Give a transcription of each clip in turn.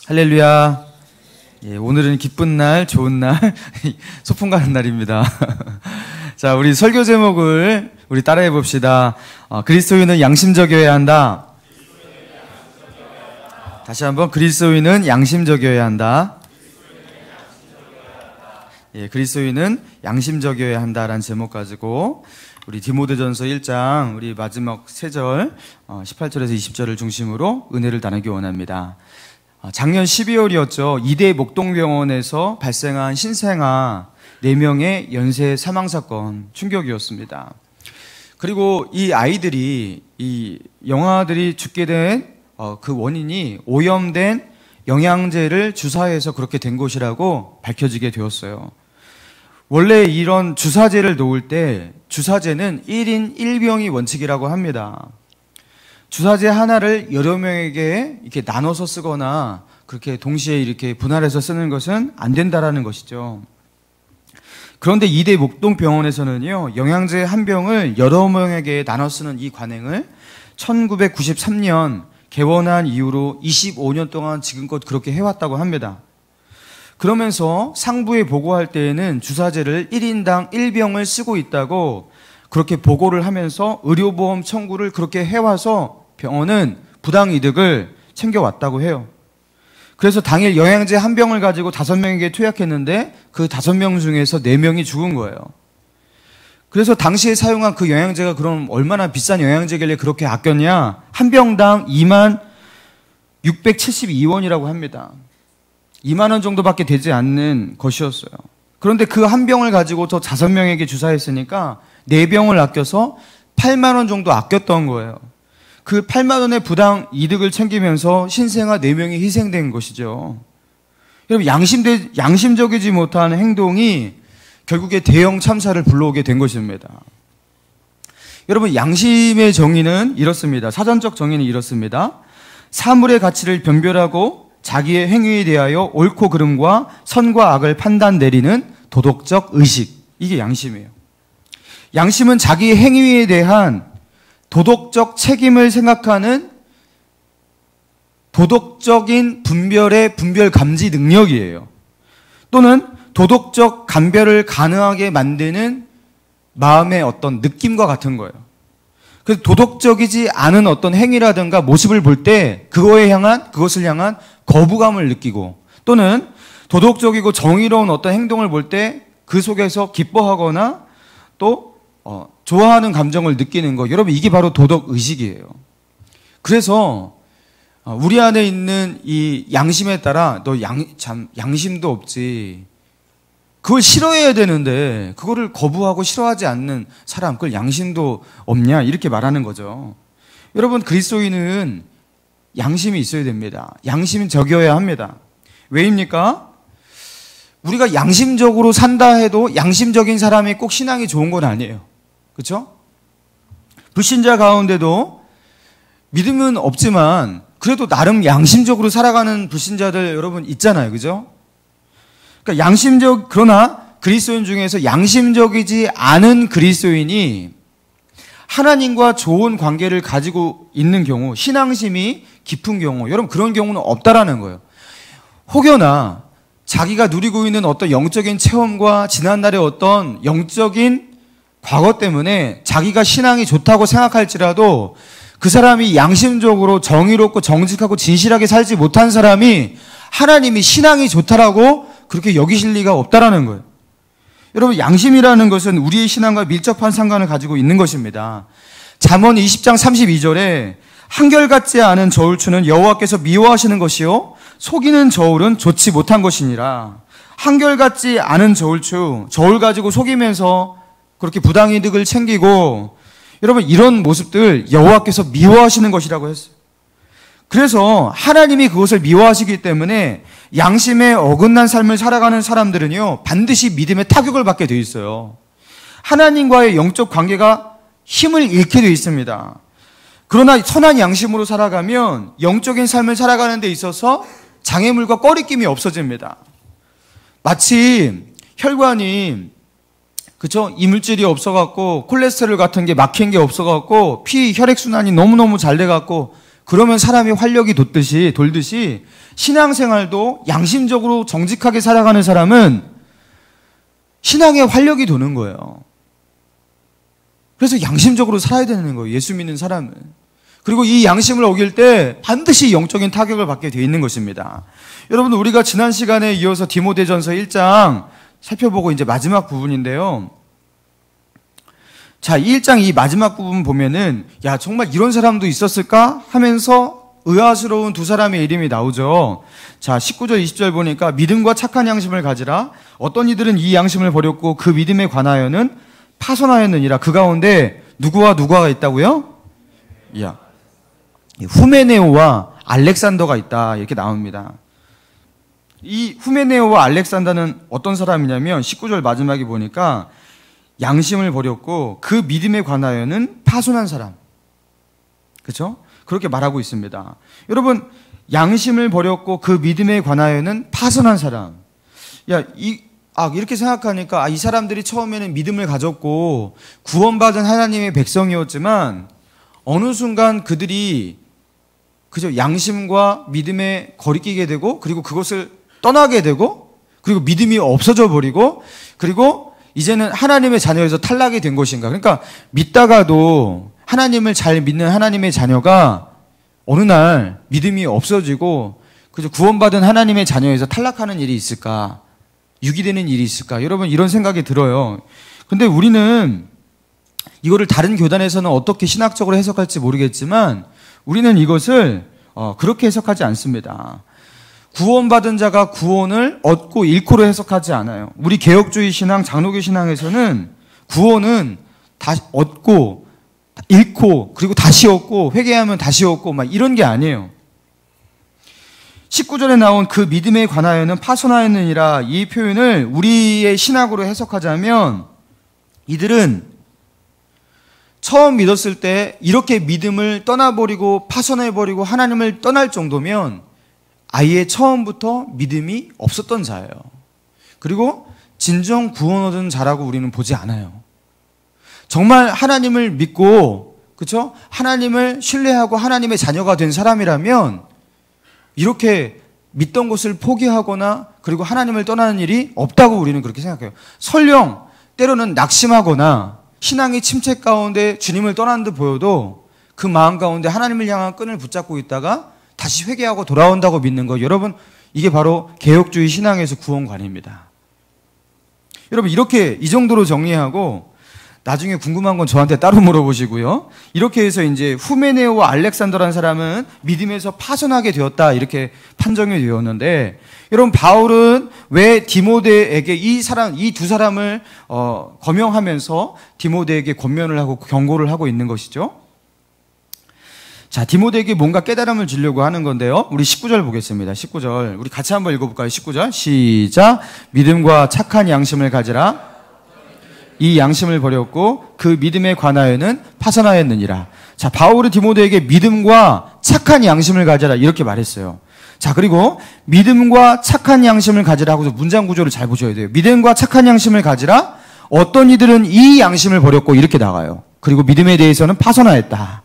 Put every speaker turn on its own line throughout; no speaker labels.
할렐루야. 예, 오늘은 기쁜 날, 좋은 날, 소풍 가는 날입니다. 자, 우리 설교 제목을 우리 따라해 봅시다. 그리스도인은 양심적이어야 한다. 다시 한번, 그리스도인은 양심적이어야 한다. 예, 그리스도인은 양심적이어야 한다라는 제목 가지고 우리 디모데전서 1장 우리 마지막 3절 18절에서 20절을 중심으로 은혜를 나누기 원합니다. 작년 12월이었죠. 이대 목동병원에서 발생한 신생아 4명의 연쇄 사망사건 충격이었습니다. 그리고 이 아이들이, 이 영아들이 죽게 된 그 원인이 오염된 영양제를 주사해서 그렇게 된 것이라고 밝혀지게 되었어요. 원래 이런 주사제를 놓을 때 주사제는 1인 1병이 원칙이라고 합니다. 주사제 하나를 여러 명에게 이렇게 나눠서 쓰거나 그렇게 동시에 이렇게 분할해서 쓰는 것은 안 된다라는 것이죠. 그런데 이대 목동병원에서는요, 영양제 한 병을 여러 명에게 나눠 쓰는 이 관행을 1993년 개원한 이후로 25년 동안 지금껏 그렇게 해왔다고 합니다. 그러면서 상부에 보고할 때에는 주사제를 1인당 1병을 쓰고 있다고 그렇게 보고를 하면서 의료보험 청구를 그렇게 해와서 병원은 부당이득을 챙겨왔다고 해요. 그래서 당일 영양제 한 병을 가지고 5명에게 투약했는데 그 5명 중에서 4명이 죽은 거예요. 그래서 당시에 사용한 그 영양제가 그럼 얼마나 비싼 영양제길래 그렇게 아꼈냐? 한 병당 2672원이라고 합니다. 2만 원 정도밖에 되지 않는 것이었어요. 그런데 그 한 병을 가지고 저 5명에게 주사했으니까 4병을 아껴서 8만 원 정도 아꼈던 거예요. 그 8만 원의 부당 이득을 챙기면서 신생아 4명이 희생된 것이죠. 여러분, 양심적이지 못한 행동이 결국에 대형 참사를 불러오게 된 것입니다. 여러분, 양심의 정의는 이렇습니다. 사전적 정의는 이렇습니다. 사물의 가치를 변별하고 자기의 행위에 대하여 옳고 그름과 선과 악을 판단 내리는 도덕적 의식. 이게 양심이에요. 양심은 자기의 행위에 대한 도덕적 책임을 생각하는 도덕적인 분별 감지 능력이에요. 또는 도덕적 감별을 가능하게 만드는 마음의 어떤 느낌과 같은 거예요. 그래서 도덕적이지 않은 어떤 행위라든가 모습을 볼 때 그것을 향한 거부감을 느끼고, 또는 도덕적이고 정의로운 어떤 행동을 볼 때 그 속에서 기뻐하거나 또 좋아하는 감정을 느끼는 거. 여러분, 이게 바로 도덕의식이에요. 그래서 우리 안에 있는 이 양심에 따라 너 양심도 없지, 그걸 싫어해야 되는데 그거를 거부하고 싫어하지 않는 사람, 그걸 양심도 없냐, 이렇게 말하는 거죠. 여러분, 그리스도인은 양심이 있어야 됩니다. 양심적이어야 합니다. 왜입니까? 우리가 양심적으로 산다 해도 양심적인 사람이 꼭 신앙이 좋은 건 아니에요. 그렇죠? 불신자 가운데도 믿음은 없지만 그래도 나름 양심적으로 살아가는 불신자들 여러분 있잖아요. 그죠? 그러니까 그러나 그리스도인 중에서 양심적이지 않은 그리스도인이 하나님과 좋은 관계를 가지고 있는 경우, 신앙심이 깊은 경우, 여러분 그런 경우는 없다라는 거예요. 혹여나 자기가 누리고 있는 어떤 영적인 체험과 지난날의 어떤 영적인 과거 때문에 자기가 신앙이 좋다고 생각할지라도 그 사람이 양심적으로 정의롭고 정직하고 진실하게 살지 못한 사람이 하나님이 신앙이 좋다라고 그렇게 여기실 리가 없다라는 거예요. 여러분, 양심이라는 것은 우리의 신앙과 밀접한 상관을 가지고 있는 것입니다. 잠언 20장 32절에 한결같지 않은 저울추는 여호와께서 미워하시는 것이요 속이는 저울은 좋지 못한 것이니라. 한결같지 않은 저울추, 저울 가지고 속이면서 그렇게 부당이득을 챙기고, 여러분 이런 모습들 여호와께서 미워하시는 것이라고 했어요. 그래서 하나님이 그것을 미워하시기 때문에 양심에 어긋난 삶을 살아가는 사람들은요, 반드시 믿음의 타격을 받게 되어 있어요. 하나님과의 영적 관계가 힘을 잃게 되어 있습니다. 그러나 선한 양심으로 살아가면 영적인 삶을 살아가는 데 있어서 장애물과 꺼리낌이 없어집니다. 마치 혈관이, 그쵸? 이물질이 없어갖고 콜레스테롤 같은 게 막힌 게 없어갖고 혈액순환이 너무너무 잘 돼갖고 그러면 사람이 활력이 돌듯이 신앙생활도 양심적으로 정직하게 살아가는 사람은 신앙에 활력이 도는 거예요. 그래서 양심적으로 살아야 되는 거예요. 예수 믿는 사람은. 그리고 이 양심을 어길 때 반드시 영적인 타격을 받게 돼 있는 것입니다. 여러분, 우리가 지난 시간에 이어서 디모데전서 1장 살펴보고 이제 마지막 부분인데요. 자, 이 1장 이 마지막 부분 보면은 야, 정말 이런 사람도 있었을까 하면서 의아스러운 두 사람의 이름이 나오죠. 자, 19절 20절 보니까 믿음과 착한 양심을 가지라. 어떤 이들은 이 양심을 버렸고 그 믿음에 관하여는 파손하였느니라. 그 가운데 누구가 있다고요? 야, 후메네오와 알렉산더가 있다, 이렇게 나옵니다. 이 후메네오와 알렉산더는 어떤 사람이냐면 19절 마지막에 보니까 양심을 버렸고 그 믿음에 관하여는 파손한 사람. 그렇죠? 그렇게 말하고 있습니다. 여러분, 양심을 버렸고 그 믿음에 관하여는 파손한 사람. 이렇게 생각하니까 이 사람들이 처음에는 믿음을 가졌고 구원받은 하나님의 백성이었지만 어느 순간 그들이 그죠? 양심과 믿음에 거리끼게 되고, 그리고 그것을 떠나게 되고, 그리고 믿음이 없어져 버리고, 그리고 이제는 하나님의 자녀에서 탈락이 된 것인가. 그러니까 믿다가도 하나님을 잘 믿는 하나님의 자녀가 어느 날 믿음이 없어지고, 그죠? 구원받은 하나님의 자녀에서 탈락하는 일이 있을까? 유기되는 일이 있을까? 여러분, 이런 생각이 들어요. 근데 우리는 이거를 다른 교단에서는 어떻게 신학적으로 해석할지 모르겠지만 우리는 이것을 그렇게 해석하지 않습니다. 구원받은 자가 구원을 얻고 잃고로 해석하지 않아요. 우리 개혁주의 신앙, 장로교 신앙에서는 구원은 다시 얻고 잃고 그리고 다시 얻고 회개하면 다시 얻고 막 이런 게 아니에요. 19절에 나온 그 믿음에 관하여는 파손하였느니라, 이 표현을 우리의 신학으로 해석하자면 이들은 처음 믿었을 때 이렇게 믿음을 떠나버리고 파손해버리고 하나님을 떠날 정도면 아예 처음부터 믿음이 없었던 자예요. 그리고 진정 구원 얻은 자라고 우리는 보지 않아요. 정말 하나님을 믿고, 그렇죠? 하나님을 신뢰하고 하나님의 자녀가 된 사람이라면 이렇게 믿던 것을 포기하거나 그리고 하나님을 떠나는 일이 없다고 우리는 그렇게 생각해요. 설령 때로는 낙심하거나 신앙의 침체 가운데 주님을 떠난 듯 보여도 그 마음 가운데 하나님을 향한 끈을 붙잡고 있다가 다시 회개하고 돌아온다고 믿는 거, 여러분, 이게 바로 개혁주의 신앙에서 구원관입니다. 여러분, 이렇게 이 정도로 정리하고 나중에 궁금한 건 저한테 따로 물어보시고요. 이렇게 해서 이제 후메네오와 알렉산더라는 사람은 믿음에서 파손하게 되었다, 이렇게 판정이 되었는데, 여러분, 바울은 왜 디모데에게 이 두 사람을 거명하면서 디모데에게 권면을 하고 경고를 하고 있는 것이죠? 자, 디모데에게 뭔가 깨달음을 주려고 하는 건데요. 우리 19절 보겠습니다. 19절. 우리 같이 한번 읽어볼까요? 19절. 시작. 믿음과 착한 양심을 가지라. 이 양심을 버렸고 그 믿음에 관하여는 파손하였느니라. 자, 바울은 디모데에게 믿음과 착한 양심을 가져라, 이렇게 말했어요. 자, 그리고 믿음과 착한 양심을 가지라 하고서 문장 구조를 잘 보셔야 돼요. 믿음과 착한 양심을 가지라. 어떤 이들은 이 양심을 버렸고, 이렇게 나가요. 그리고 믿음에 대해서는 파손하였다.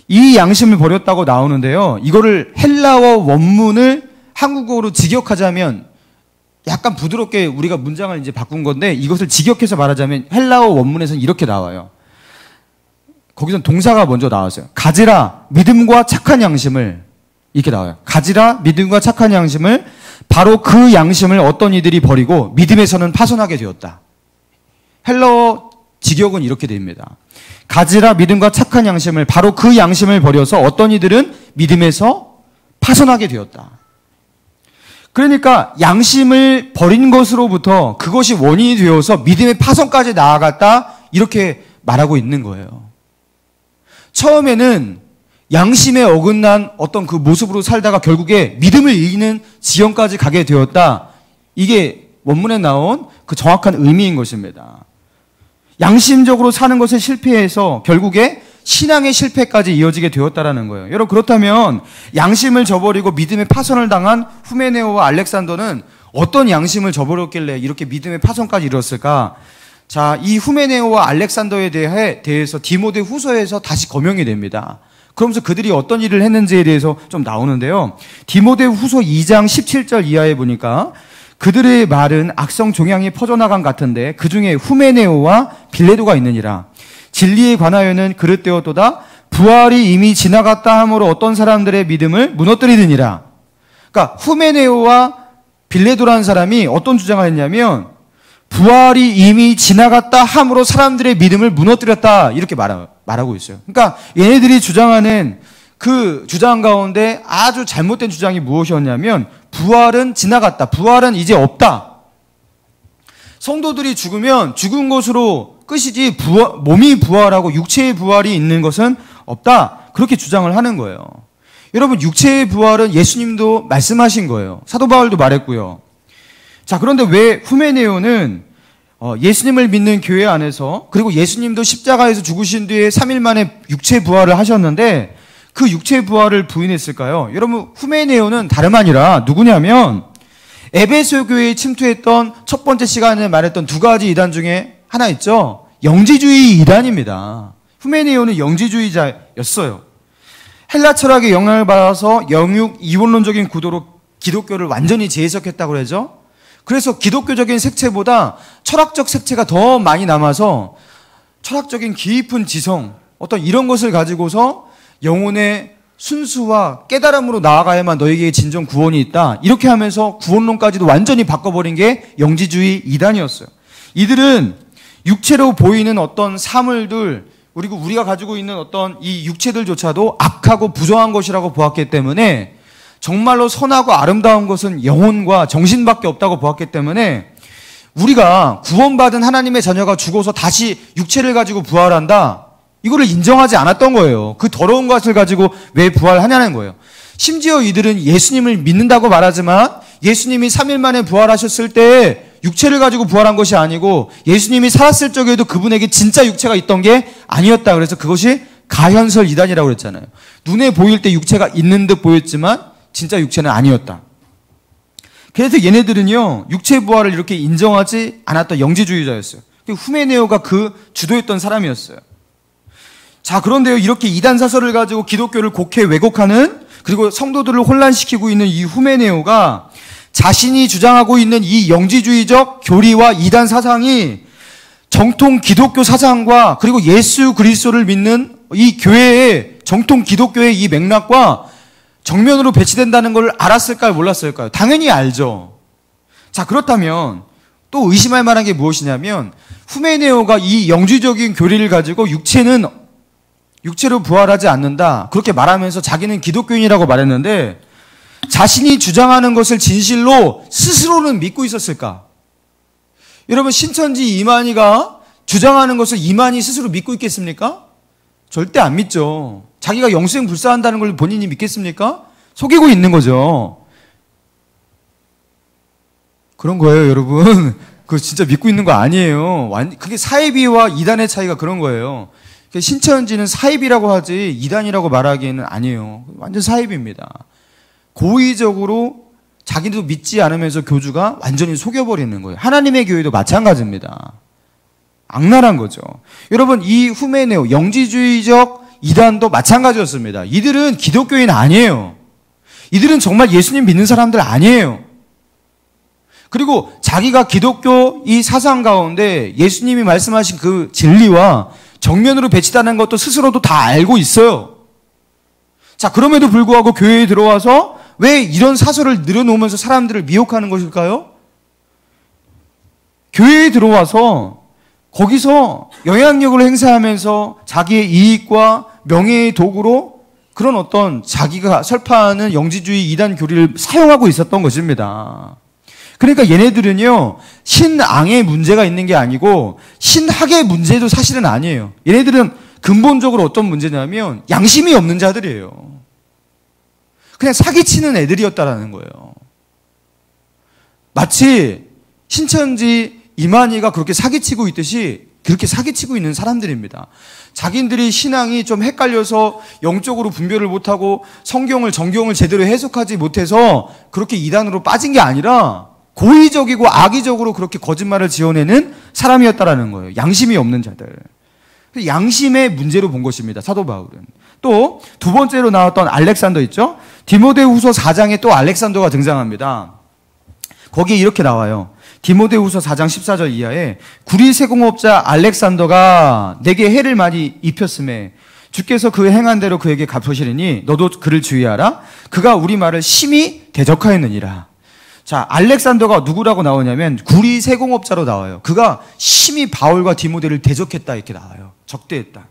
이 양심을 버렸다고 나오는데요. 이거를 헬라어 원문을 한국어로 직역하자면 약간 부드럽게 우리가 문장을 이제 바꾼 건데, 이것을 직역해서 말하자면 헬라어 원문에서는 이렇게 나와요. 거기선 동사가 먼저 나왔어요. 가지라 믿음과 착한 양심을, 이렇게 나와요. 가지라 믿음과 착한 양심을, 바로 그 양심을 어떤 이들이 버리고 믿음에서는 파손하게 되었다. 헬라어 직역은 이렇게 됩니다. 가지라 믿음과 착한 양심을, 바로 그 양심을 버려서 어떤 이들은 믿음에서 파손하게 되었다. 그러니까 양심을 버린 것으로부터 그것이 원인이 되어서 믿음의 파손까지 나아갔다, 이렇게 말하고 있는 거예요. 처음에는 양심에 어긋난 어떤 그 모습으로 살다가 결국에 믿음을 잃는 지경까지 가게 되었다. 이게 원문에 나온 그 정확한 의미인 것입니다. 양심적으로 사는 것에 실패해서 결국에 신앙의 실패까지 이어지게 되었다라는 거예요. 여러분, 그렇다면 양심을 저버리고 믿음의 파손을 당한 후메네오와 알렉산더는 어떤 양심을 저버렸길래 이렇게 믿음의 파손까지 이뤘을까? 자, 이 후메네오와 알렉산더에 대해서 디모데 후서에서 다시 거명이 됩니다. 그러면서 그들이 어떤 일을 했는지에 대해서 좀 나오는데요. 디모데후서 2장 17절 이하에 보니까 그들의 말은 악성 종양이 퍼져나간 같은데 그 중에 후메네오와 빌레도가 있느니라. 진리에 관하여는 그릇되었도다. 부활이 이미 지나갔다 함으로 어떤 사람들의 믿음을 무너뜨리느니라. 그러니까 후메네오와 빌레도라는 사람이 어떤 주장을 했냐면 부활이 이미 지나갔다 함으로 사람들의 믿음을 무너뜨렸다 이렇게 말하고 있어요. 그러니까 얘네들이 주장하는 그 주장 가운데 아주 잘못된 주장이 무엇이었냐면 부활은 지나갔다. 부활은 이제 없다. 성도들이 죽으면 죽은 것으로 끝이지 몸이 부활하고 육체의 부활이 있는 것은 없다. 그렇게 주장을 하는 거예요. 여러분 육체의 부활은 예수님도 말씀하신 거예요. 사도 바울도 말했고요. 자, 그런데 왜 후메네오는 예수님을 믿는 교회 안에서 그리고 예수님도 십자가에서 죽으신 뒤에 3일 만에 육체 부활을 하셨는데 그 육체 부활을 부인했을까요? 여러분 후메네오는 다름 아니라 누구냐면 에베소 교회에 침투했던 첫 번째 시간에 말했던 두 가지 이단 중에 하나 있죠. 영지주의 이단입니다. 후메네오는 영지주의자였어요. 헬라 철학의 영향을 받아서 영육 이원론적인 구도로 기독교를 완전히 재해석했다고 그러죠. 그래서 기독교적인 색채보다 철학적 색채가 더 많이 남아서 철학적인 깊은 지성, 어떤 이런 것을 가지고서 영혼의 순수와 깨달음으로 나아가야만 너에게 진정 구원이 있다. 이렇게 하면서 구원론까지도 완전히 바꿔버린 게 영지주의 이단이었어요. 이들은 육체로 보이는 어떤 사물들, 그리고 우리가 가지고 있는 어떤 이 육체들조차도 악하고 부정한 것이라고 보았기 때문에 정말로 선하고 아름다운 것은 영혼과 정신밖에 없다고 보았기 때문에 우리가 구원받은 하나님의 자녀가 죽어서 다시 육체를 가지고 부활한다. 이거를 인정하지 않았던 거예요. 그 더러운 것을 가지고 왜 부활하냐는 거예요. 심지어 이들은 예수님을 믿는다고 말하지만 예수님이 3일 만에 부활하셨을 때 육체를 가지고 부활한 것이 아니고 예수님이 살았을 적에도 그분에게 진짜 육체가 있던 게 아니었다. 그래서 그것이 가현설 이단이라고 그랬잖아요. 눈에 보일 때 육체가 있는 듯 보였지만 진짜 육체는 아니었다. 그래서 얘네들은요 육체 부활을 이렇게 인정하지 않았던 영지주의자였어요. 후메네오가 그 주도했던 사람이었어요. 자, 그런데요 이렇게 이단 사설을 가지고 기독교를 곡해 왜곡하는 그리고 성도들을 혼란시키고 있는 이 후메네오가 자신이 주장하고 있는 이 영지주의적 교리와 이단 사상이 정통 기독교 사상과 그리고 예수 그리스도를 믿는 이 교회의 정통 기독교의 이 맥락과 정면으로 배치된다는 걸 알았을까요? 몰랐을까요? 당연히 알죠. 자, 그렇다면 또 의심할 만한 게 무엇이냐면 후메네오가 이 영지적인 교리를 가지고 육체로 부활하지 않는다 그렇게 말하면서 자기는 기독교인이라고 말했는데 자신이 주장하는 것을 진실로 스스로는 믿고 있었을까? 여러분 신천지 이만희가 주장하는 것을 이만희 스스로 믿고 있겠습니까? 절대 안 믿죠. 자기가 영생 불사한다는 걸 본인이 믿겠습니까? 속이고 있는 거죠. 그런 거예요, 여러분. 그거 진짜 믿고 있는 거 아니에요. 그게 사이비와 이단의 차이가 그런 거예요. 신천지는 사이비라고 하지 이단이라고 말하기에는 아니에요. 완전 사이비입니다. 고의적으로 자기도 믿지 않으면서 교주가 완전히 속여버리는 거예요. 하나님의 교회도 마찬가지입니다. 악랄한 거죠. 여러분 이 후메네오 영지주의적 이단도 마찬가지였습니다. 이들은 기독교인 아니에요. 이들은 정말 예수님 믿는 사람들 아니에요. 그리고 자기가 기독교 이 사상 가운데 예수님이 말씀하신 그 진리와 정면으로 배치다는 것도 스스로도 다 알고 있어요. 자, 그럼에도 불구하고 교회에 들어와서 왜 이런 사설을 늘어놓으면서 사람들을 미혹하는 것일까요? 교회에 들어와서 거기서 영향력을 행사하면서 자기의 이익과 명예의 도구로 그런 어떤 자기가 설파하는 영지주의 이단 교리를 사용하고 있었던 것입니다. 그러니까 얘네들은요 신앙의 문제가 있는 게 아니고 신학의 문제도 사실은 아니에요. 얘네들은 근본적으로 어떤 문제냐면 양심이 없는 자들이에요. 그냥 사기치는 애들이었다라는 거예요. 마치 신천지 이만희가 그렇게 사기치고 있듯이 그렇게 사기치고 있는 사람들입니다. 자기들이 신앙이 좀 헷갈려서 영적으로 분별을 못하고 성경을 정경을 제대로 해석하지 못해서 그렇게 이단으로 빠진 게 아니라 고의적이고 악의적으로 그렇게 거짓말을 지어내는 사람이었다라는 거예요. 양심이 없는 자들. 양심의 문제로 본 것입니다. 사도 바울은. 또 두 번째로 나왔던 알렉산더 있죠? 디모데후서 4장에 또 알렉산더가 등장합니다. 거기에 이렇게 나와요. 디모데후서 4장 14절 이하에 구리세공업자 알렉산더가 내게 해를 많이 입혔음에 주께서 그 행한 대로 그에게 갚으시리니 너도 그를 주의하라. 그가 우리 말을 심히 대적하였느니라. 자, 알렉산더가 누구라고 나오냐면 구리세공업자로 나와요. 그가 심히 바울과 디모데를 대적했다 이렇게 나와요. 적대했다.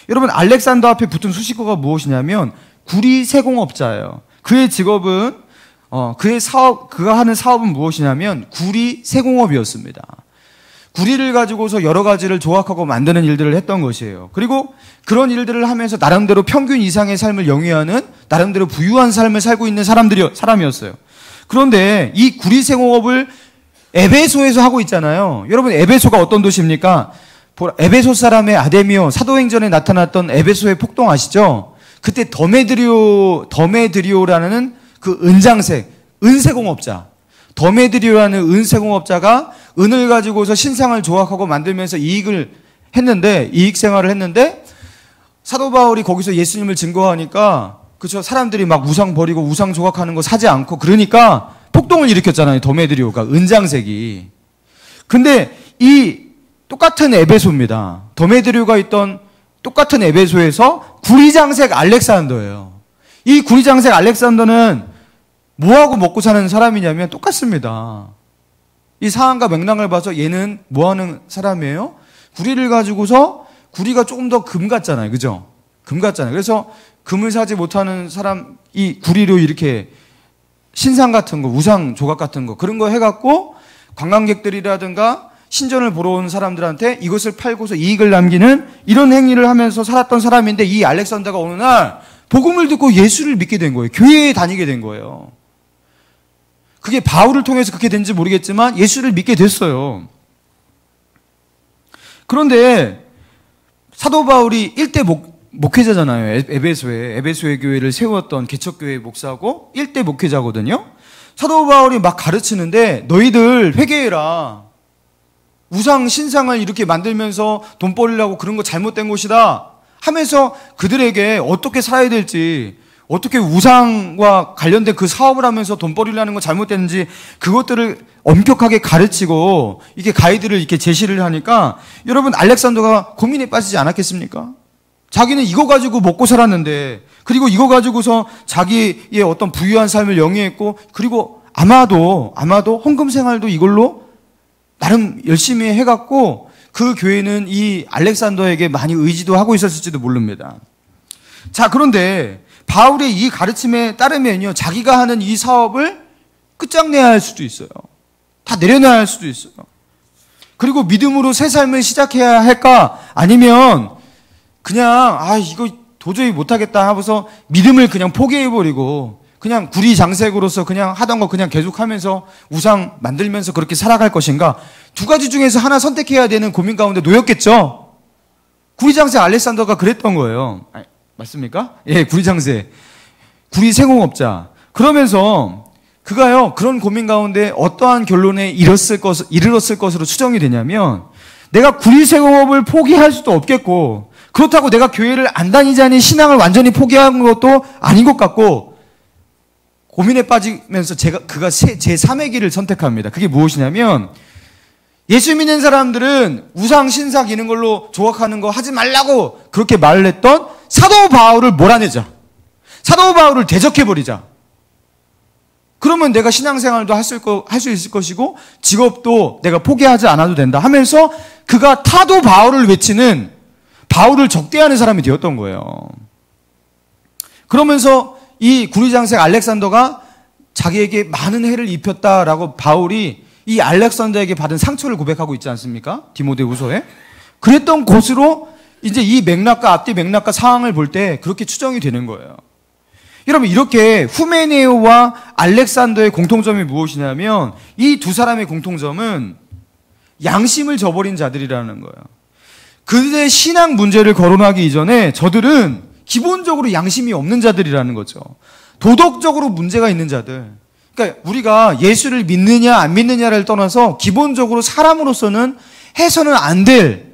여러분, 알렉산더 앞에 붙은 수식어가 무엇이냐면 구리세공업자예요. 그의 직업은 그가 하는 사업은 무엇이냐면 구리세공업이었습니다. 구리를 가지고서 여러 가지를 조각하고 만드는 일들을 했던 것이에요. 그리고 그런 일들을 하면서 나름대로 평균 이상의 삶을 영위하는 나름대로 부유한 삶을 살고 있는 사람이었어요. 그런데 이 구리세공업을 에베소에서 하고 있잖아요. 여러분, 에베소가 어떤 도시입니까? 에베소 사람의 아데미오, 사도행전에 나타났던 에베소의 폭동 아시죠? 그때 더메드리오라는 그 은세공업자, 더메드리오라는 은세공업자가 은을 가지고서 신상을 조각하고 만들면서 이익 생활을 했는데 사도 바울이 거기서 예수님을 증거하니까 그렇죠. 사람들이 막 우상 버리고 우상 조각하는 거 사지 않고 그러니까 폭동을 일으켰잖아요. 더메드리오가 은장색이. 근데 이 똑같은 에베소입니다. 더메드리오가 있던 똑같은 에베소에서 구리장색 알렉산더예요. 이 구리장색 알렉산더는 뭐하고 먹고 사는 사람이냐면 똑같습니다. 이 상황과 맥락을 봐서 얘는 뭐하는 사람이에요? 구리를 가지고서 구리가 조금 더 금 같잖아요. 그죠? 금 같잖아요. 그래서 금을 사지 못하는 사람 이 구리로 이렇게 신상 같은 거, 우상 조각 같은 거 그런 거 해갖고 관광객들이라든가 신전을 보러 온 사람들한테 이것을 팔고서 이익을 남기는 이런 행위를 하면서 살았던 사람인데 이 알렉산더가 어느 날 복음을 듣고 예수를 믿게 된 거예요. 교회에 다니게 된 거예요. 그게 바울을 통해서 그렇게 된지 모르겠지만 예수를 믿게 됐어요. 그런데 사도 바울이 일대 목회자잖아요. 에베소의 교회를 세웠던 개척교회 목사고 일대 목회자거든요. 사도 바울이 막 가르치는데 너희들 회개해라. 우상 신상을 이렇게 만들면서 돈 벌려고 그런 거 잘못된 것이다 하면서 그들에게 어떻게 살아야 될지, 어떻게 우상과 관련된 그 사업을 하면서 돈 벌이려는 거 잘못됐는지 그것들을 엄격하게 가르치고 이게 가이드를 이렇게 제시를 하니까 여러분 알렉산더가 고민에 빠지지 않았겠습니까? 자기는 이거 가지고 먹고 살았는데 그리고 이거 가지고서 자기의 어떤 부유한 삶을 영위했고 그리고 아마도 헌금 생활도 이걸로 나름 열심히 해갖고 그 교회는 이 알렉산더에게 많이 의지도 하고 있었을지도 모릅니다. 자, 그런데 바울의 이 가르침에 따르면요, 자기가 하는 이 사업을 끝장내야 할 수도 있어요. 다 내려놔야 할 수도 있어요. 그리고 믿음으로 새 삶을 시작해야 할까? 아니면 그냥 이거 도저히 못하겠다 하고서 믿음을 그냥 포기해버리고 그냥 구리장색으로서 그냥 하던 거 그냥 계속하면서 우상 만들면서 그렇게 살아갈 것인가? 두 가지 중에서 하나 선택해야 되는 고민 가운데 놓였겠죠? 구리장색 알렉산더가 그랬던 거예요. 맞습니까? 예, 구리세공업자. 그러면서 그가요, 그런 고민 가운데 어떠한 결론에 이르렀을 것으로 추정이 되냐면 내가 구리세공업을 포기할 수도 없겠고 그렇다고 내가 교회를 안 다니자니 신앙을 완전히 포기한 것도 아닌 것 같고 고민에 빠지면서 그가 제3의 길을 선택합니다. 그게 무엇이냐면 예수 믿는 사람들은 우상 신상 이런 걸로 조각하는 거 하지 말라고 그렇게 말을 했던 사도 바울을 몰아내자. 사도 바울을 대적해버리자. 그러면 내가 신앙생활도 할 수 있을 것이고 직업도 내가 포기하지 않아도 된다 하면서 그가 타도 바울을 외치는 바울을 적대하는 사람이 되었던 거예요. 그러면서 이 구리장색 알렉산더가 자기에게 많은 해를 입혔다라고 바울이 이 알렉산더에게 받은 상처를 고백하고 있지 않습니까? 디모데후서에. 그랬던 곳으로 이제 이 맥락과 앞뒤 맥락과 상황을 볼 때 그렇게 추정이 되는 거예요. 여러분, 이렇게 후메네오와 알렉산더의 공통점이 무엇이냐면 이 두 사람의 공통점은 양심을 저버린 자들이라는 거예요. 그들의 신앙 문제를 거론하기 이전에 저들은 기본적으로 양심이 없는 자들이라는 거죠. 도덕적으로 문제가 있는 자들. 그러니까 우리가 예수를 믿느냐 안 믿느냐를 떠나서 기본적으로 사람으로서는 해서는 안 될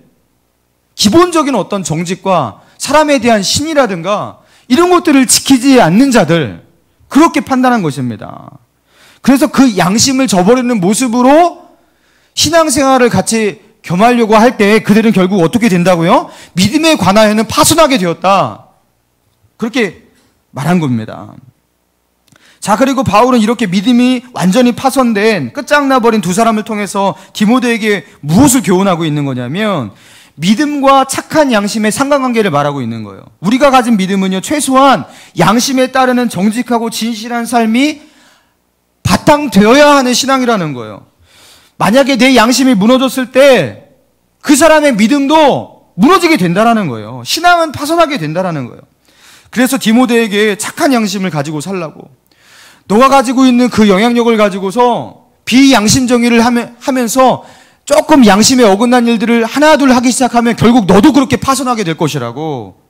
기본적인 어떤 정직과 사람에 대한 신이라든가 이런 것들을 지키지 않는 자들, 그렇게 판단한 것입니다. 그래서 그 양심을 저버리는 모습으로 신앙생활을 같이 겸하려고 할 때 그들은 결국 어떻게 된다고요? 믿음에 관하여는 파손하게 되었다. 그렇게 말한 겁니다. 자, 그리고 바울은 이렇게 믿음이 완전히 파손된 끝장나버린 두 사람을 통해서 디모데에게 무엇을 교훈하고 있는 거냐면 믿음과 착한 양심의 상관관계를 말하고 있는 거예요. 우리가 가진 믿음은요, 최소한 양심에 따르는 정직하고 진실한 삶이 바탕되어야 하는 신앙이라는 거예요. 만약에 내 양심이 무너졌을 때 그 사람의 믿음도 무너지게 된다는 거예요. 신앙은 파손하게 된다는 거예요. 그래서 디모데에게 착한 양심을 가지고 살라고, 너가 가지고 있는 그 영향력을 가지고서 비양심정의를 하면서 조금 양심에 어긋난 일들을 하나둘 하기 시작하면 결국 너도 그렇게 파손하게 될 것이라고.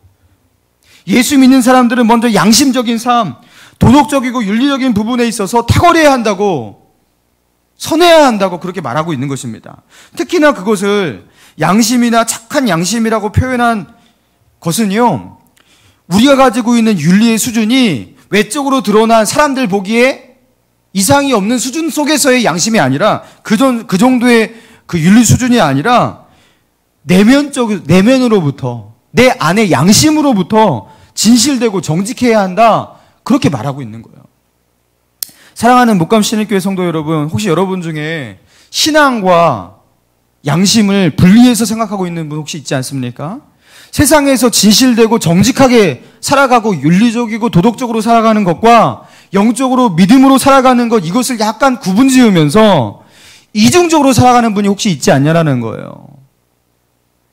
예수 믿는 사람들은 먼저 양심적인 삶, 도덕적이고 윤리적인 부분에 있어서 탁월해야 한다고, 선해야 한다고 그렇게 말하고 있는 것입니다. 특히나 그것을 양심이나 착한 양심이라고 표현한 것은요, 우리가 가지고 있는 윤리의 수준이 외적으로 드러난 사람들 보기에 이상이 없는 수준 속에서의 양심이 아니라 그 정도의 그 윤리 수준이 아니라 내면으로부터, 내 안의 양심으로부터 진실되고 정직해야 한다, 그렇게 말하고 있는 거예요. 사랑하는 목감신일교회 성도 여러분, 혹시 여러분 중에 신앙과 양심을 분리해서 생각하고 있는 분 혹시 있지 않습니까? 세상에서 진실되고 정직하게 살아가고 윤리적이고 도덕적으로 살아가는 것과 영적으로 믿음으로 살아가는 것, 이것을 약간 구분 지으면서 이중적으로 살아가는 분이 혹시 있지 않냐라는 거예요.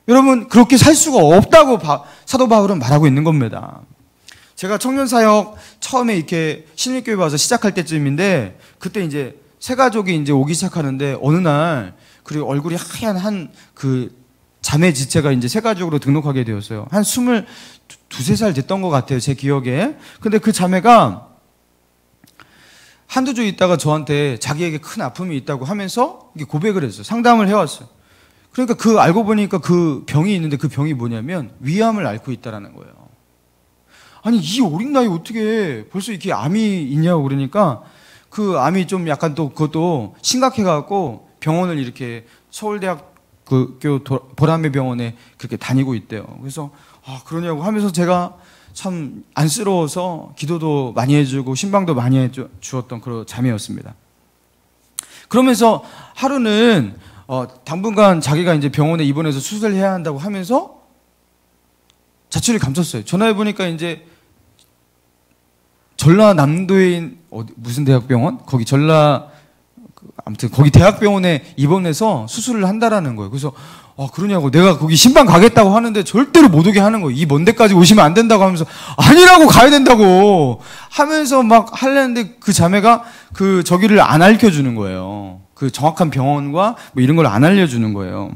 여러분, 그렇게 살 수가 없다고 사도 바울은 말하고 있는 겁니다. 제가 청년사역 처음에 이렇게 신일교회 와서 시작할 때쯤인데, 그때 이제 새 가족이 이제 오기 시작하는데, 어느 날, 그리고 얼굴이 하얀 한 그 자매 지체가 이제 새 가족으로 등록하게 되었어요. 한 22~23살 됐던 것 같아요, 제 기억에. 근데 그 자매가 한두 주 있다가 저한테 자기에게 큰 아픔이 있다고 하면서 이게 고백을 했어요. 상담을 해왔어요. 그러니까 알고 보니까 그 병이 있는데, 그 병이 뭐냐면 위암을 앓고 있다라는 거예요. 아니, 이 어린 나이에 어떻게 벌써 이렇게 암이 있냐고 그러니까, 그 암이 좀 약간 또 그것도 심각해갖고 병원을 이렇게 서울대학교 보라매 병원에 그렇게 다니고 있대요. 그래서 그러냐고 하면서 제가 참 안쓰러워서 기도도 많이 해주고 신방도 많이 해주었던 그런 자매였습니다. 그러면서 하루는 당분간 자기가 이제 병원에 입원해서 수술을 해야 한다고 하면서 자취를 감췄어요. 전화해 보니까 이제 전라남도에 무슨 대학병원? 거기 아무튼 거기 대학병원에 입원해서 수술을 한다라는 거예요. 그래서 그러냐고, 내가 거기 신방 가겠다고 하는데 절대로 못 오게 하는 거예요. 이 먼 데까지 오시면 안 된다고 하면서, 아니라고, 가야 된다고 하면서 막 하려는데 그 자매가 저기를 안 알려주는 거예요. 그 정확한 병원과 뭐 이런 걸 안 알려주는 거예요.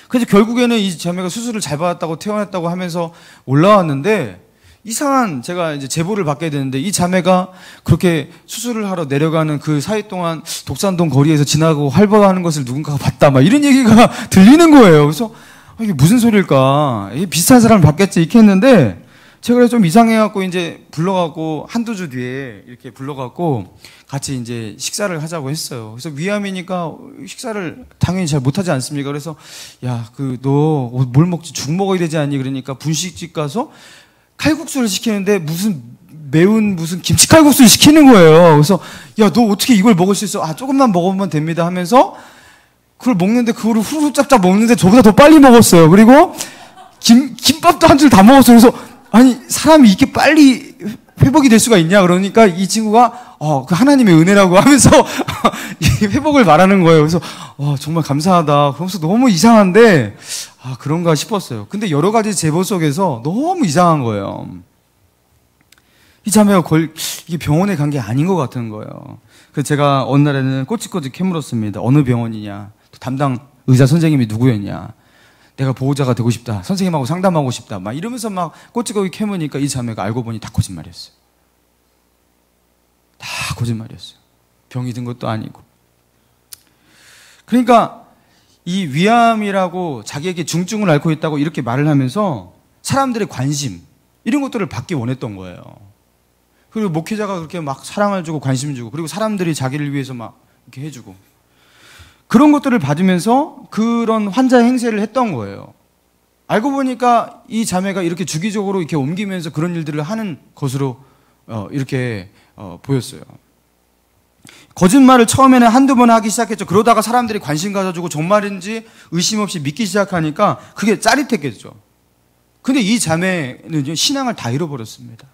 그래서 결국에는 이 자매가 수술을 잘 받았다고 퇴원했다고 하면서 올라왔는데, 이상한 제가 이제 제보를 받게 되는데, 이 자매가 그렇게 수술을 하러 내려가는 그 사이 동안 독산동 거리에서 지나고 활보하는 것을 누군가가 봤다, 막 이런 얘기가 들리는 거예요. 그래서 이게 무슨 소리일까? 이게 비슷한 사람을 봤겠지, 이렇게 했는데, 제가 좀 이상해갖고 이제 불러갖고 한두 주 뒤에 이렇게 불러갖고 같이 이제 식사를 하자고 했어요. 그래서 위암이니까 식사를 당연히 잘 못하지 않습니까? 그래서 야, 너 뭘 먹지? 죽 먹어야 되지 않니? 그러니까 분식집 가서 칼국수를 시키는데 무슨 김치 칼국수를 시키는 거예요. 그래서 야, 너 어떻게 이걸 먹을 수 있어? 조금만 먹으면 됩니다 하면서 그걸 먹는데, 그거를 후루룩 짭짭 먹는데 저보다 더 빨리 먹었어요. 그리고 김밥도 한 줄 다 먹었어요. 그래서 아니, 사람이 이렇게 빨리 회복이 될 수가 있냐? 그러니까 이 친구가 그 하나님의 은혜라고 하면서 이 회복을 말하는 거예요. 그래서 정말 감사하다. 그러면서 너무 이상한데 그런가 싶었어요. 근데 여러 가지 제보 속에서 너무 이상한 거예요. 이 자매가 이게 병원에 간 게 아닌 것 같은 거예요. 그래서 제가 어느 날에는 꼬치꼬치 캐물었습니다. 어느 병원이냐? 담당 의사 선생님이 누구였냐? 내가 보호자가 되고 싶다. 선생님하고 상담하고 싶다. 막 이러면서 막 꼬치꼬치 캐무니까 이 자매가 알고 보니 다 거짓말이었어요. 다 거짓말이었어요. 병이 든 것도 아니고. 그러니까 이 위암이라고 자기에게 중증을 앓고 있다고 이렇게 말을 하면서 사람들의 관심 이런 것들을 받기 원했던 거예요. 그리고 목회자가 그렇게 막 사랑을 주고 관심 주고 그리고 사람들이 자기를 위해서 막 이렇게 해주고 그런 것들을 받으면서 그런 환자의 행세를 했던 거예요. 알고 보니까 이 자매가 이렇게 주기적으로 이렇게 옮기면서 그런 일들을 하는 것으로 이렇게 보였어요. 거짓말을 처음에는 한두 번 하기 시작했죠. 그러다가 사람들이 관심 가져주고 정말인지 의심 없이 믿기 시작하니까 그게 짜릿했겠죠. 근데 이 자매는 신앙을 다 잃어버렸습니다.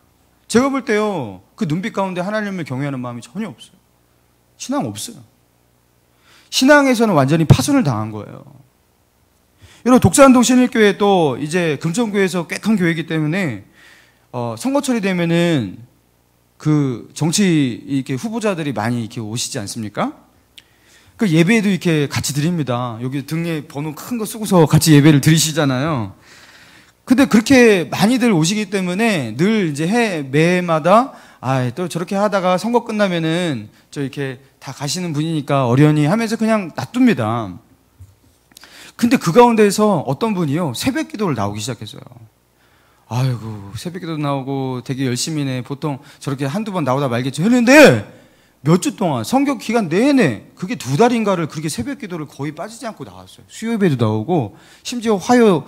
제가 볼 때요, 그 눈빛 가운데 하나님을 경외하는 마음이 전혀 없어요. 신앙 없어요. 신앙에서는 완전히 파손을 당한 거예요. 여러분, 독산동 신일교회 또 이제 금천교회에서 꽤 큰 교회이기 때문에 선거철이 되면은 그 정치 이렇게 후보자들이 많이 이렇게 오시지 않습니까? 그 예배에도 이렇게 같이 드립니다. 여기 등에 번호 큰 거 쓰고서 같이 예배를 드리시잖아요. 근데 그렇게 많이들 오시기 때문에 늘 이제 매해마다 또 저렇게 하다가 선거 끝나면은 저 이렇게 다 가시는 분이니까 어련히 하면서 그냥 놔둡니다. 근데 그 가운데에서 어떤 분이요, 새벽 기도를 나오기 시작했어요. 아이고, 새벽 기도 나오고 되게 열심히네. 보통 저렇게 한두 번 나오다 말겠죠. 했는데 몇 주 동안 성경 기간 내내 그게 2달인가를 그렇게 새벽 기도를 거의 빠지지 않고 나왔어요. 수요 예배도 나오고 심지어 화요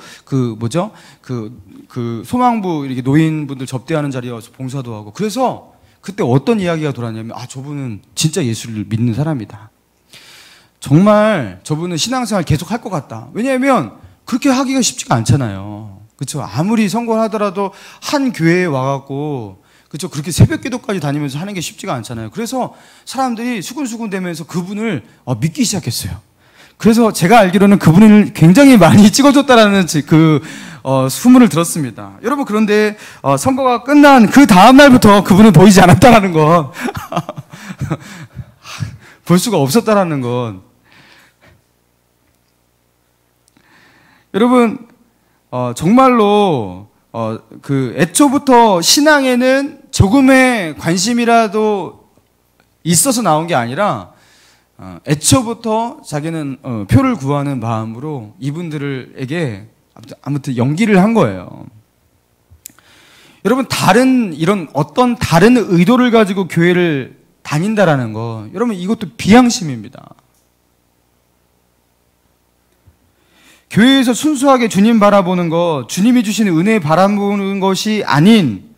소망부 이렇게 노인분들 접대하는 자리에 와서 봉사도 하고. 그래서 그때 어떤 이야기가 돌았냐면 저분은 진짜 예수를 믿는 사람이다. 정말 저분은 신앙생활 계속 할 것 같다. 왜냐하면 그렇게 하기가 쉽지가 않잖아요. 그렇죠? 아무리 선거를 하더라도 한 교회에 와갖고 그렇죠? 그렇게 새벽 기도까지 다니면서 하는 게 쉽지가 않잖아요. 그래서 사람들이 수군수군 대면서 그분을 믿기 시작했어요. 그래서 제가 알기로는 그분을 굉장히 많이 찍어줬다라는 소문을 들었습니다. 여러분, 그런데 선거가 끝난 그 다음 날부터 그분은 보이지 않았다라는 건 볼 수가 없었다라는 건. 여러분, 정말로 애초부터 신앙에는 조금의 관심이라도 있어서 나온 게 아니라 애초부터 자기는 표를 구하는 마음으로 이분들에게 아무튼 연기를 한 거예요. 여러분, 이런 어떤 다른 의도를 가지고 교회를 다닌다라는 거, 여러분, 이것도 비양심입니다. 교회에서 순수하게 주님 바라보는 것, 주님이 주시는 은혜 바라보는 것이 아닌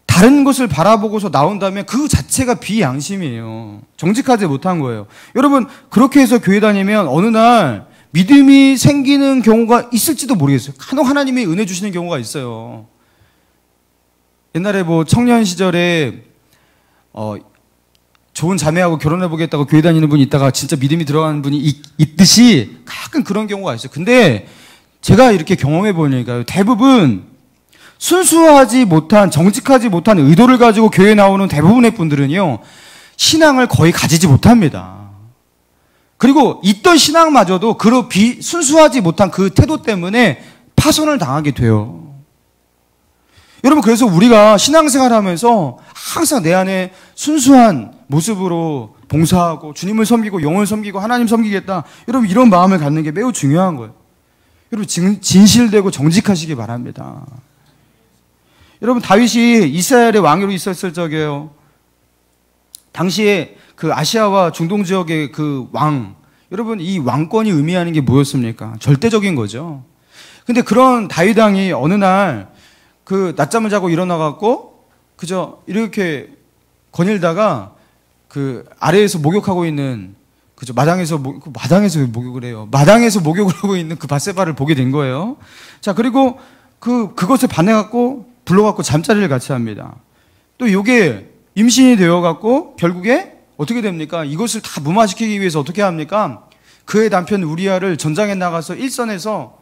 다른 것을 바라보고서 나온다면 그 자체가 비양심이에요. 정직하지 못한 거예요. 여러분, 그렇게 해서 교회 다니면 어느 날 믿음이 생기는 경우가 있을지도 모르겠어요. 간혹 하나님이 은혜 주시는 경우가 있어요. 옛날에 청년 시절에 좋은 자매하고 결혼해보겠다고 교회 다니는 분이 있다가 진짜 믿음이 들어가는 분이 있듯이 가끔 그런 경우가 있어요. 근데 제가 이렇게 경험해보니까요, 대부분 순수하지 못한, 정직하지 못한 의도를 가지고 교회에 나오는 대부분의 분들은요, 신앙을 거의 가지지 못합니다. 그리고 있던 신앙마저도 순수하지 못한 그 태도 때문에 파손을 당하게 돼요. 여러분, 그래서 우리가 신앙생활 하면서 항상 내 안에 순수한 모습으로 봉사하고 주님을 섬기고 영을 섬기고 하나님 섬기겠다. 여러분, 이런 마음을 갖는 게 매우 중요한 거예요. 여러분, 진실되고 정직하시기 바랍니다. 여러분, 다윗이 이스라엘의 왕으로 있었을 적이에요. 당시에 그 아시아와 중동 지역의 그 왕, 여러분, 이 왕권이 의미하는 게 뭐였습니까? 절대적인 거죠. 근데 그런 다윗 왕이 어느 날 낮잠을 자고 일어나갖고 그저 이렇게 거닐다가 아래에서 목욕하고 있는 마당에서 목욕을 해요. 마당에서 목욕을 하고 있는 그 밧세바를 보게 된 거예요. 자, 그리고 그것에 반해갖고 불러갖고 잠자리를 같이 합니다. 또 요게 임신이 되어갖고 결국에 어떻게 됩니까? 이것을 다 무마시키기 위해서 어떻게 합니까? 그의 남편 우리아를 전장에 나가서 일선에서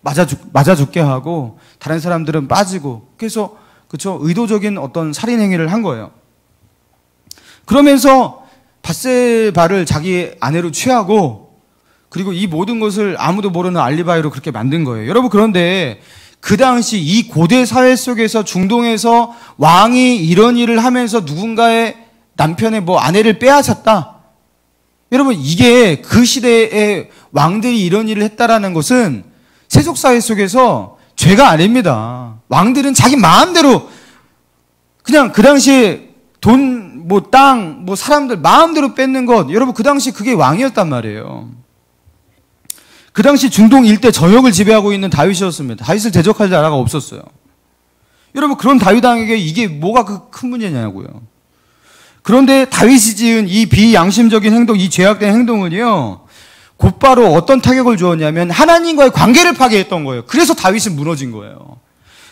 맞아 죽게 하고 다른 사람들은 빠지고, 그래서 의도적인 어떤 살인 행위를 한 거예요. 그러면서 밧세바를 자기 아내로 취하고, 그리고 이 모든 것을 아무도 모르는 알리바이로 그렇게 만든 거예요. 여러분, 그런데 그 당시 이 고대 사회 속에서 중동에서 왕이 이런 일을 하면서 누군가의 남편의 아내를 빼앗았다, 여러분, 이게 그 시대의 왕들이 이런 일을 했다라는 것은 세속사회 속에서 죄가 아닙니다. 왕들은 자기 마음대로 그냥 그 당시에 돈, 땅, 사람들 마음대로 뺏는 것, 여러분 그 당시 그게 왕이었단 말이에요. 그 당시 중동 일대 전역을 지배하고 있는 다윗이었습니다. 다윗을 대적할 나라가 없었어요. 여러분, 그런 다윗 왕에게 이게 뭐가 그 큰 문제냐고요. 그런데 다윗이 지은 이 비양심적인 행동, 이 죄악된 행동은요, 곧바로 어떤 타격을 주었냐면 하나님과의 관계를 파괴했던 거예요. 그래서 다윗은 무너진 거예요.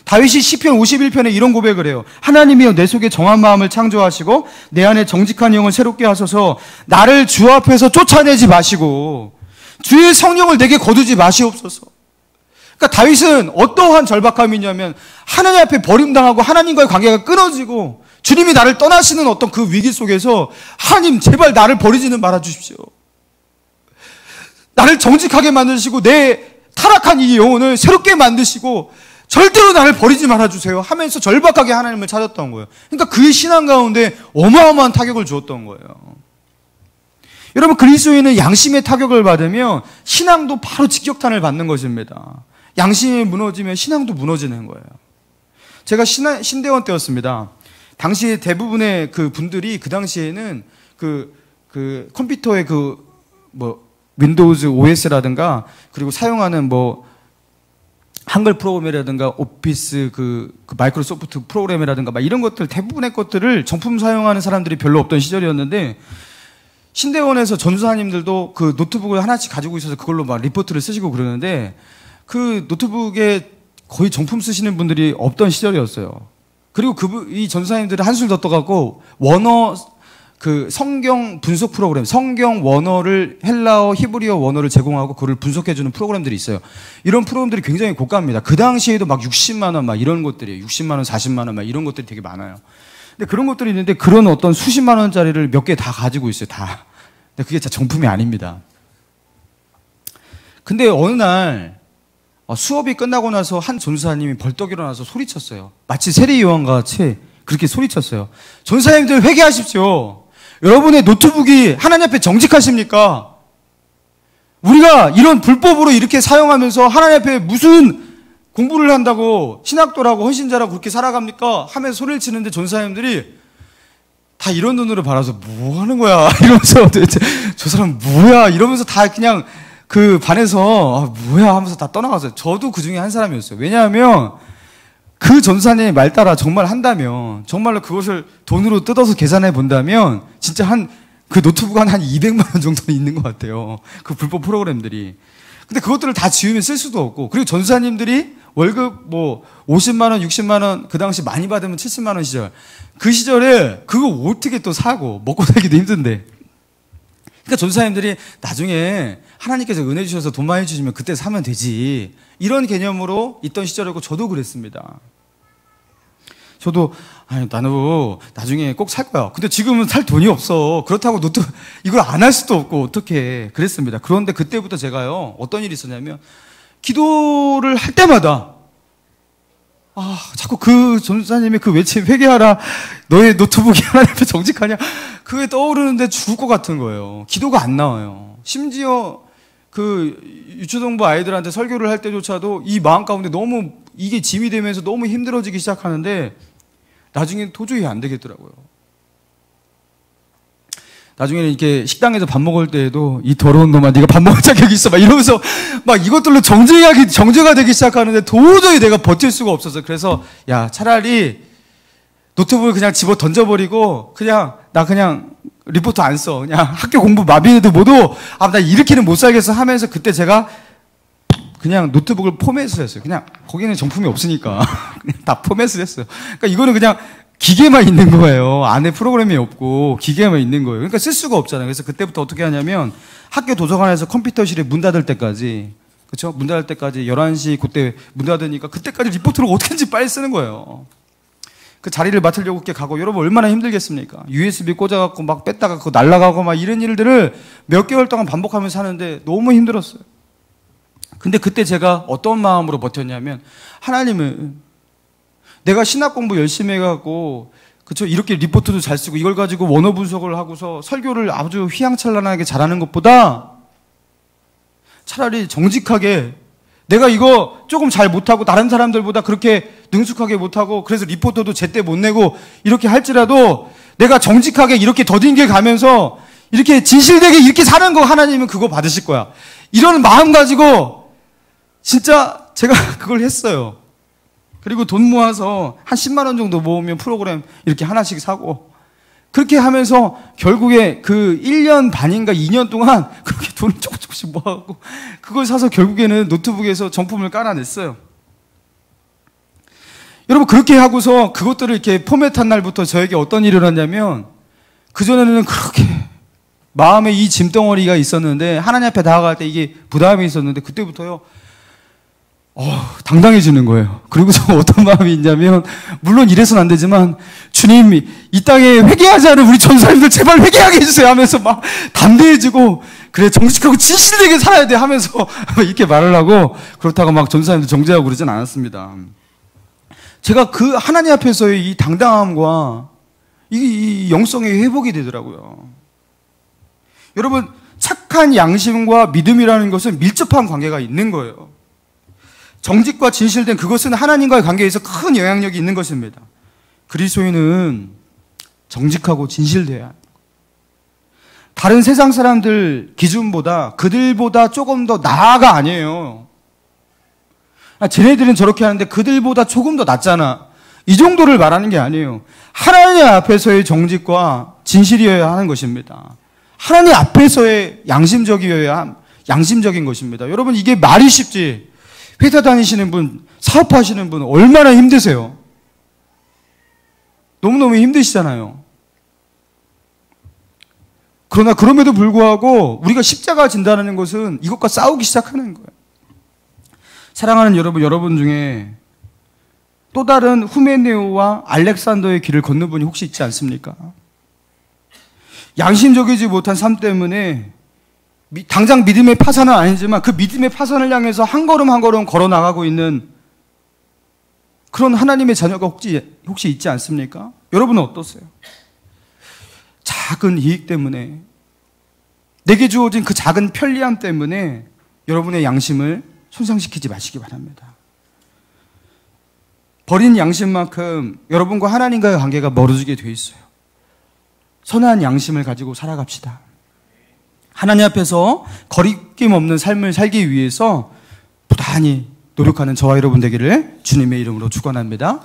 다윗이 시편 51편에 이런 고백을 해요. 하나님이여, 내 속에 정한 마음을 창조하시고 내 안에 정직한 영을 새롭게 하소서. 나를 주 앞에서 쫓아내지 마시고 주의 성령을 내게 거두지 마시옵소서. 그러니까 다윗은 어떠한 절박함이 있냐면 하나님 앞에 버림당하고 하나님과의 관계가 끊어지고 주님이 나를 떠나시는 어떤 그 위기 속에서 하나님 제발 나를 버리지는 말아주십시오. 나를 정직하게 만드시고 내 타락한 이 영혼을 새롭게 만드시고 절대로 나를 버리지 말아주세요 하면서 절박하게 하나님을 찾았던 거예요. 그러니까 그의 신앙 가운데 어마어마한 타격을 주었던 거예요. 여러분, 그리스도인은 양심의 타격을 받으면 신앙도 바로 직격탄을 받는 것입니다. 양심이 무너지면 신앙도 무너지는 거예요. 제가 신대원 때였습니다. 당시에 대부분의 그 분들이 그 당시에는 그 컴퓨터의 윈도우즈 OS라든가 그리고 사용하는 한글 프로그램이라든가 오피스 그 마이크로소프트 프로그램이라든가 막 이런 것들 대부분의 것들을 정품 사용하는 사람들이 별로 없던 시절이었는데 신대원에서 전수사님들도 그 노트북을 하나씩 가지고 있어서 그걸로 막 리포트를 쓰시고 그러는데 그 노트북에 거의 정품 쓰시는 분들이 없던 시절이었어요. 그리고 이 전수사님들은 한술 더 떠갖고 원어 성경 분석 프로그램, 성경 원어를 헬라어, 히브리어 원어를 제공하고 그걸 분석해주는 프로그램들이 있어요. 이런 프로그램들이 굉장히 고가입니다. 그 당시에도 막 60만 원 막 이런 것들이에요. 60만 원, 40만 원 막 이런 것들이 되게 많아요. 근데 그런 것들이 있는데 그런 어떤 수십만 원짜리를 몇 개 다 가지고 있어요. 다. 근데 그게 진짜 정품이 아닙니다. 근데 어느 날 수업이 끝나고 나서 한 전사님이 벌떡 일어나서 소리쳤어요. 마치 세리요한과 같이 그렇게 소리쳤어요. 전사님들 회개하십시오. 여러분의 노트북이 하나님 앞에 정직하십니까? 우리가 이런 불법으로 이렇게 사용하면서 하나님 앞에 무슨 공부를 한다고 신학도라고 헌신자라고 그렇게 살아갑니까? 하면서 소리를 치는데 전사님들이 다 이런 눈으로 바라서 뭐 하는 거야? 이러면서 도대체 저 사람 뭐야? 이러면서 다 그냥 그 반에서 뭐야? 하면서 다 떠나갔어요. 저도 그 중에 한 사람이었어요. 왜냐하면 그 전사님의 말 따라 정말 한다면, 정말로 그것을 돈으로 뜯어서 계산해 본다면, 진짜 그 노트북 한 200만 원 정도는 있는 것 같아요. 그 불법 프로그램들이. 근데 그것들을 다 지우면 쓸 수도 없고, 그리고 전사님들이 월급 50만 원, 60만 원, 그 당시 많이 받으면 70만 원 시절. 그 시절에 그거 어떻게 또 사고, 먹고 살기도 힘든데. 그러니까 전사님들이 나중에 하나님께서 은혜 주셔서 돈 많이 주시면 그때 사면 되지. 이런 개념으로 있던 시절이고 저도 그랬습니다. 저도 나는 나중에 꼭 살 거야. 근데 지금은 살 돈이 없어. 그렇다고 이걸 안 할 수도 없고 어떻게 그랬습니다. 그런데 그때부터 제가요 어떤 일이 있었냐면 기도를 할 때마다 자꾸 그 전사님의 그 외침 회개하라. 너의 노트북이 하나님 앞에 정직하냐. 그게 떠오르는데 죽을 것 같은 거예요. 기도가 안 나와요. 심지어 그 유초동부 아이들한테 설교를 할 때조차도 이 마음 가운데 너무 이게 짐이 되면서 너무 힘들어지기 시작하는데 나중에 도저히 안 되겠더라고요. 나중에는 이렇게 식당에서 밥 먹을 때에도 이 더러운 놈아 네가 밥 먹을 자격이 있어 막 이러면서 막 이것들로 정죄가 되기 시작하는데 도저히 내가 버틸 수가 없어서 그래서 야 차라리 노트북을 그냥 집어 던져버리고 나 그냥 리포트 안 써. 그냥 학교 공부 마비해도 모두 나 이렇게는 못 살겠어 하면서 그때 제가 그냥 노트북을 포맷을 했어요. 그냥 거기는 정품이 없으니까 그냥 다 포맷을 했어요. 그러니까 이거는 그냥 기계만 있는 거예요. 안에 프로그램이 없고 기계만 있는 거예요. 그러니까 쓸 수가 없잖아요. 그래서 그때부터 어떻게 하냐면 학교 도서관에서 컴퓨터실에 문 닫을 때까지 그렇죠? 문 닫을 때까지 11시 그때 문 닫으니까 그때까지 리포트를 어떻게든지 빨리 쓰는 거예요. 그 자리를 맡으려고 이렇게 가고 여러분 얼마나 힘들겠습니까? USB 꽂아갖고 막 뺐다가 그거 날라가고 막 이런 일들을 몇 개월 동안 반복하면서 하는데 너무 힘들었어요. 근데 그때 제가 어떤 마음으로 버텼냐면 하나님은 내가 신학 공부 열심히 해갖고 그렇죠? 이렇게 리포트도 잘 쓰고 이걸 가지고 원어 분석을 하고서 설교를 아주 휘황찬란하게 잘하는 것보다 차라리 정직하게 내가 이거 조금 잘 못하고 다른 사람들보다 그렇게 능숙하게 못하고 그래서 리포터도 제때 못 내고 이렇게 할지라도 내가 정직하게 이렇게 더딘게 가면서 이렇게 진실되게 이렇게 사는 거 하나님은 그거 받으실 거야. 이런 마음 가지고 진짜 제가 그걸 했어요. 그리고 돈 모아서 한 10만 원 정도 모으면 프로그램 이렇게 하나씩 사고 그렇게 하면서 결국에 그 1년 반인가 2년 동안 그렇게 돈을 조금씩 모아갖고 그걸 사서 결국에는 노트북에서 정품을 깔아냈어요. 여러분 그렇게 하고서 그것들을 이렇게 포맷한 날부터 저에게 어떤 일이 일어났냐면 그전에는 그렇게 마음에 이 짐덩어리가 있었는데 하나님 앞에 나아갈 때 이게 부담이 있었는데 그때부터요 당당해지는 거예요. 그리고서 어떤 마음이 있냐면 물론 이래서는 안 되지만 주님이 이 땅에 회개하지 않은 우리 전사님들 제발 회개하게 해주세요 하면서 막 담대해지고 그래 정직하고 진실되게 살아야 돼 하면서 이렇게 말을 하고 그렇다고 막 전사님들 정죄하고 그러진 않았습니다. 제가 그 하나님 앞에서의 이 당당함과 이 영성의 회복이 되더라고요. 여러분 착한 양심과 믿음이라는 것은 밀접한 관계가 있는 거예요. 정직과 진실된 그것은 하나님과의 관계에서 큰 영향력이 있는 것입니다. 그리스도인은 정직하고 진실돼야 합니다. 다른 세상 사람들 기준보다 그들보다 조금 더 나아가 아니에요. 쟤네들은 저렇게 하는데 그들보다 조금 더 낫잖아. 이 정도를 말하는 게 아니에요. 하나님 앞에서의 정직과 진실이어야 하는 것입니다. 하나님 앞에서의 양심적인 것입니다. 여러분 이게 말이 쉽지. 회사 다니시는 분, 사업하시는 분 얼마나 힘드세요? 너무너무 힘드시잖아요. 그러나 그럼에도 불구하고 우리가 십자가 진다는 것은 이것과 싸우기 시작하는 거예요. 사랑하는 여러분 중에 또 다른 후메네오와 알렉산더의 길을 걷는 분이 혹시 있지 않습니까? 양심적이지 못한 삶 때문에 당장 믿음의 파산은 아니지만 그 믿음의 파산을 향해서 한 걸음 한 걸음 걸어 나가고 있는 그런 하나님의 자녀가 혹시 있지 않습니까? 여러분은 어떠세요? 작은 이익 때문에 내게 주어진 그 작은 편리함 때문에 여러분의 양심을 손상시키지 마시기 바랍니다. 버린 양심만큼 여러분과 하나님과의 관계가 멀어지게 돼 있어요. 선한 양심을 가지고 살아갑시다. 하나님 앞에서 거리낌 없는 삶을 살기 위해서 부단히 노력하는 저와 여러분 되기를 주님의 이름으로 축원합니다.